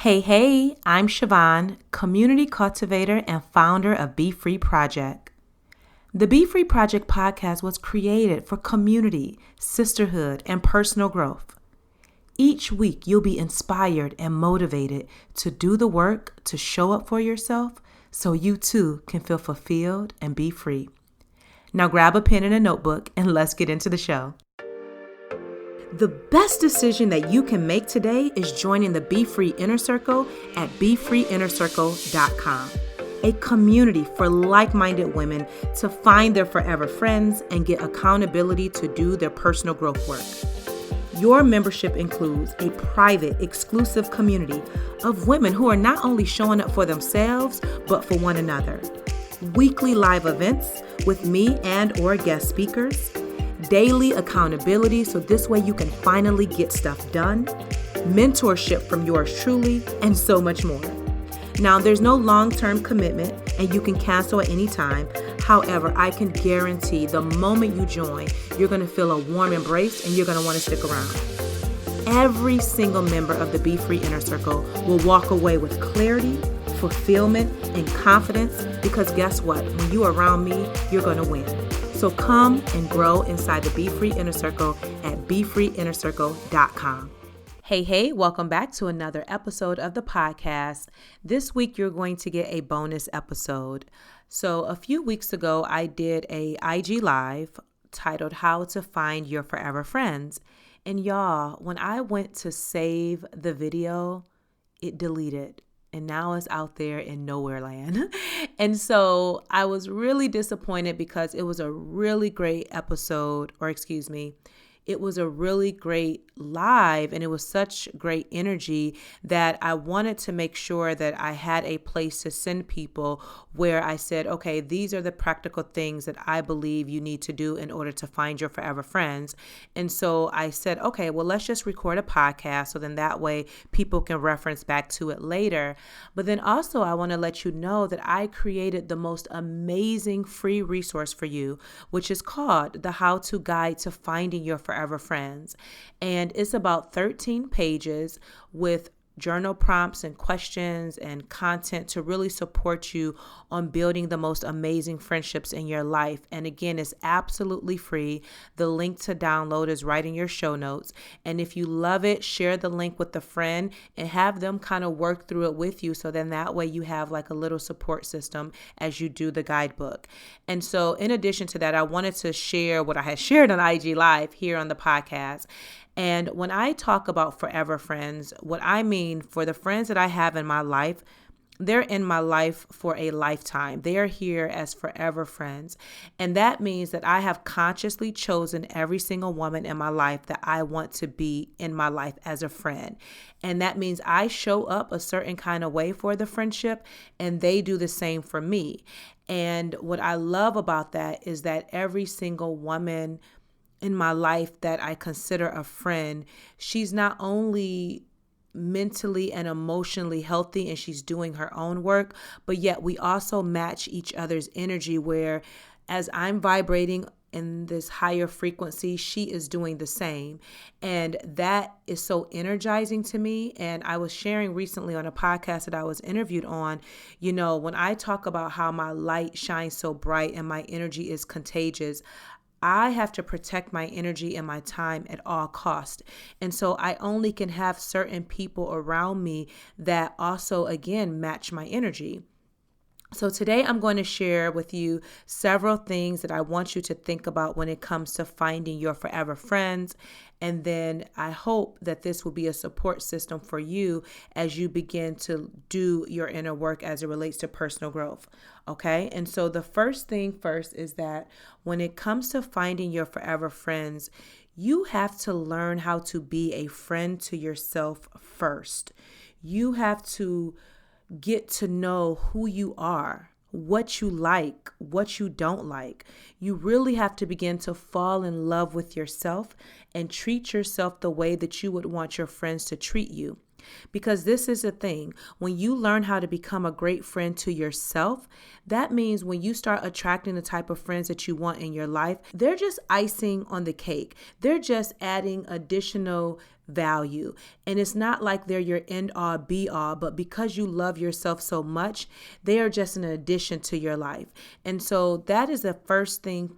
Hey, I'm Siobhan, community cultivator and founder of BEFREE Project. The BEFREE Project podcast was created for community, sisterhood, and personal growth. Each week, you'll be inspired and motivated to do the work to show up for yourself so you too can feel fulfilled and be free. Now grab a pen and a notebook and let's get into the show. The best decision that you can make today is joining the BEFREE Inner Circle at BEFREEInnerCircle.com, a community for like-minded women to find their forever friends and get accountability to do their personal growth work. Your membership includes a private, exclusive community of women who are not only showing up for themselves, but for one another. Weekly live events with me and or guest speakers. Daily accountability, so this way you can finally get stuff done, mentorship from yours truly, and so much more. Now, there's no long-term commitment and you can cancel at any time. However, I can guarantee the moment you join, you're going to feel a warm embrace and you're going to want to stick around. Every single member of the BEFREE Inner Circle will walk away with clarity, fulfillment, and confidence because guess what? When you're around me, you're going to win. So come and grow inside the BEFREE Inner Circle at BEFREEInnerCircle.com. Hey, welcome back to another episode of the podcast. This week, you're going to get a bonus episode. So a few weeks ago, I did a IG Live titled How to Find Your Forever Friends. And y'all, when I went to save the video, it deleted. And now it's out there in nowhere land. And so I was really disappointed because it was a really great episode, it was a really great live and it was such great energy that I wanted to make sure that I had a place to send people where I said, okay, these are the practical things that I believe you need to do in order to find your forever friends. And so I said, okay, well, let's just record a podcast so then that way people can reference back to it later. But then also I want to let you know that I created the most amazing free resource for you, which is called the How-To Guide to Finding Your Forever Friends. And it's about 13 pages with journal prompts and questions and content to really support you on building the most amazing friendships in your life. And again, it's absolutely free. The link to download is right in your show notes. And if you love it, share the link with a friend and have them kind of work through it with you. So then that way you have like a little support system as you do the guidebook. And so in addition to that, I wanted to share what I had shared on IG Live here on the podcast. And when I talk about forever friends, what I mean for the friends that I have in my life, they're in my life for a lifetime. They are here as forever friends. And that means that I have consciously chosen every single woman in my life that I want to be in my life as a friend. And that means I show up a certain kind of way for the friendship and they do the same for me. And what I love about that is that every single woman in my life that I consider a friend, she's not only mentally and emotionally healthy and she's doing her own work, but yet we also match each other's energy where as I'm vibrating in this higher frequency, she is doing the same. And that is so energizing to me. And I was sharing recently on a podcast that I was interviewed on, when I talk about how my light shines so bright and my energy is contagious, I have to protect my energy and my time at all costs. And so I only can have certain people around me that also, again, match my energy. So today I'm going to share with you several things that I want you to think about when it comes to finding your forever friends. And then I hope that this will be a support system for you as you begin to do your inner work as it relates to personal growth. Okay. And so the first thing first is that when it comes to finding your forever friends, you have to learn how to be a friend to yourself first. You have to get to know who you are, what you like, what you don't like. You really have to begin to fall in love with yourself and treat yourself the way that you would want your friends to treat you. Because this is the thing, when you learn how to become a great friend to yourself, that means when you start attracting the type of friends that you want in your life, they're just icing on the cake. They're just adding additional value. And it's not like they're your end all be all, but because you love yourself so much, they are just an addition to your life. And so that is the first thing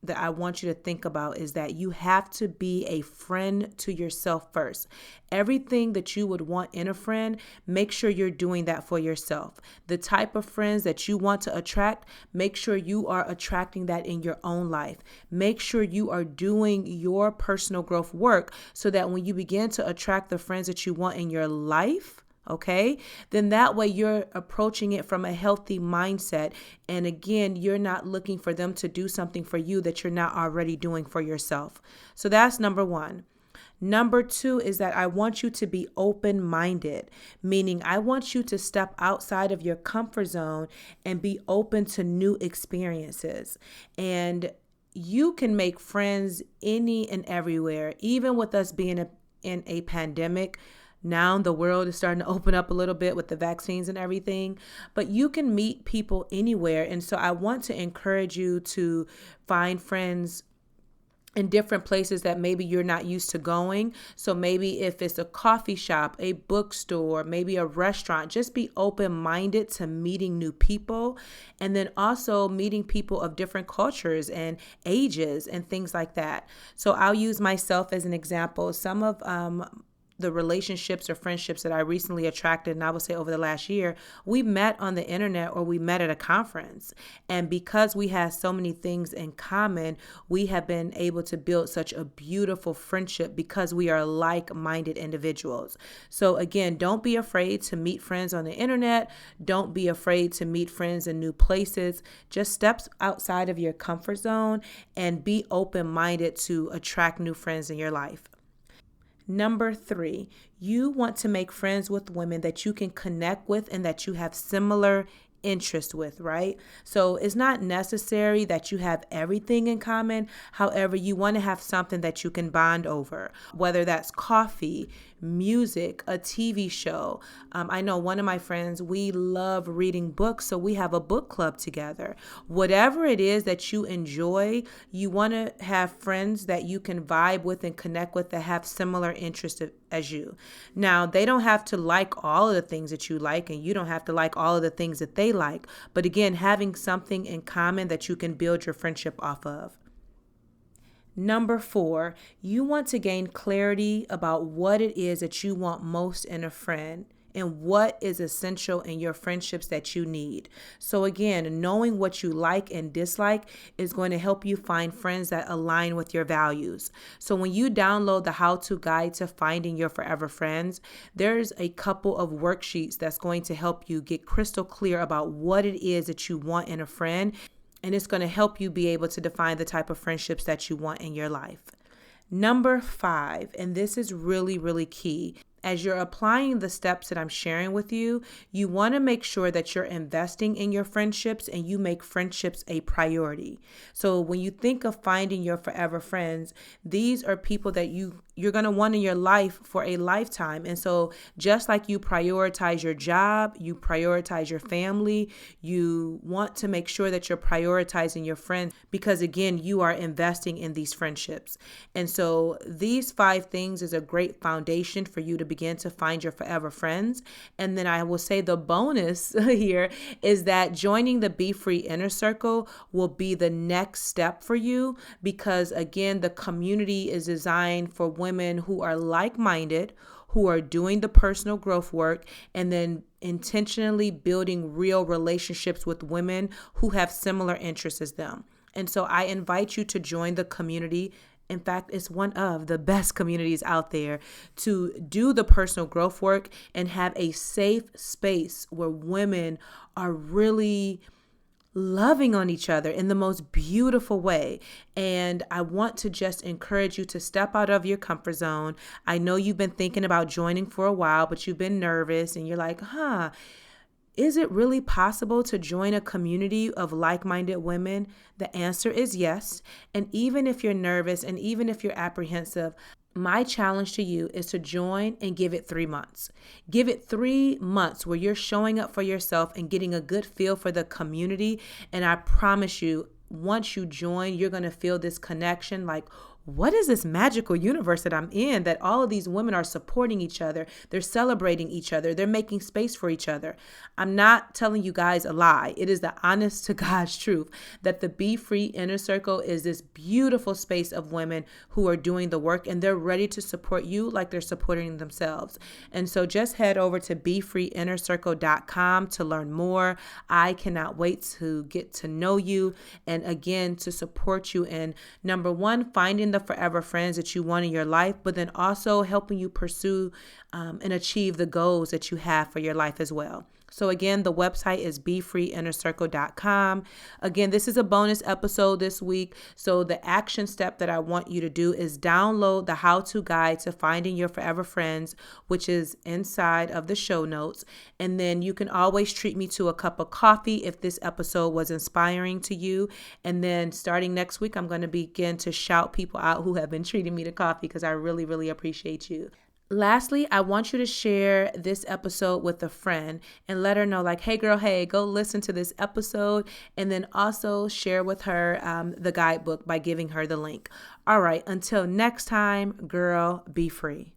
that I want you to think about, is that you have to be a friend to yourself first. Everything that you would want in a friend, make sure you're doing that for yourself. The type of friends that you want to attract, make sure you are attracting that in your own life. Make sure you are doing your personal growth work so that when you begin to attract the friends that you want in your life, okay, then that way you're approaching it from a healthy mindset. And again, you're not looking for them to do something for you that you're not already doing for yourself. So that's number one. Number two is that I want you to be open-minded, meaning I want you to step outside of your comfort zone and be open to new experiences. And you can make friends any and everywhere, even with us being in a pandemic. Now the world is starting to open up a little bit with the vaccines and everything, but you can meet people anywhere. And so I want to encourage you to find friends in different places that maybe you're not used to going. So maybe if it's a coffee shop, a bookstore, maybe a restaurant, just be open-minded to meeting new people, and then also meeting people of different cultures and ages and things like that. So I'll use myself as an example. Some of the relationships or friendships that I recently attracted, and I would say over the last year, we met on the internet or we met at a conference. And because we have so many things in common, we have been able to build such a beautiful friendship because we are like-minded individuals. So again, don't be afraid to meet friends on the internet. Don't be afraid to meet friends in new places. Just step outside of your comfort zone and be open-minded to attract new friends in your life. Number three, you want to make friends with women that you can connect with and that you have similar interest with, right? So it's not necessary that you have everything in common. However, you want to have something that you can bond over, whether that's coffee, music, a TV show. I know one of my friends, we love reading books, so we have a book club together. Whatever it is that you enjoy, you want to have friends that you can vibe with and connect with that have similar interests as you. Now, they don't have to like all of the things that you like, and you don't have to like all of the things that they like. But again, having something in common that you can build your friendship off of. Number four, you want to gain clarity about what it is that you want most in a friend and what is essential in your friendships that you need. So again, knowing what you like and dislike is going to help you find friends that align with your values. So when you download the how-to guide to finding your forever friends, there's a couple of worksheets that's going to help you get crystal clear about what it is that you want in a friend. And it's going to help you be able to define the type of friendships that you want in your life. Number five, and this is really, really key. As you're applying the steps that I'm sharing with you, you want to make sure that you're investing in your friendships and you make friendships a priority. So when you think of finding your forever friends, these are people that you're going to want in your life for a lifetime. And so just like you prioritize your job, you prioritize your family, you want to make sure that you're prioritizing your friends because, again, you are investing in these friendships. And so these 5 things is a great foundation for you to begin to find your forever friends. And then I will say the bonus here is that joining the BEFREE Inner Circle will be the next step for you because, again, the community is designed for women who are like-minded, who are doing the personal growth work, and then intentionally building real relationships with women who have similar interests as them. And so I invite you to join the community. In fact, it's one of the best communities out there to do the personal growth work and have a safe space where women are really loving on each other in the most beautiful way. And I want to just encourage you to step out of your comfort zone. I know you've been thinking about joining for a while, but you've been nervous and you're like, is it really possible to join a community of like-minded women? The answer is yes. And even if you're nervous and even if you're apprehensive, My challenge to you is to join and give it 3 months. Give it 3 months where you're showing up for yourself and getting a good feel for the community. And I promise you, once you join, you're going to feel this connection like, what is this magical universe that I'm in, that all of these women are supporting each other? They're celebrating each other. They're making space for each other. I'm not telling you guys a lie. It is the honest to God's truth that the Be Free Inner Circle is this beautiful space of women who are doing the work, and they're ready to support you like they're supporting themselves. And so just head over to BeFreeInnerCircle.com to learn more. I cannot wait to get to know you and again to support you in, number one, finding the forever friends that you want in your life, but then also helping you pursue and achieve the goals that you have for your life as well. So again, the website is BeFreeInnerCircle.com. Again, this is a bonus episode this week. So the action step that I want you to do is download the how-to guide to finding your forever friends, which is inside of the show notes. And then you can always treat me to a cup of coffee if this episode was inspiring to you. And then starting next week, I'm going to begin to shout people out who have been treating me to coffee because I really, really appreciate you. Lastly, I want you to share this episode with a friend and let her know like, hey girl, hey, go listen to this episode, and then also share with her the guidebook by giving her the link. All right, until next time, girl, be free.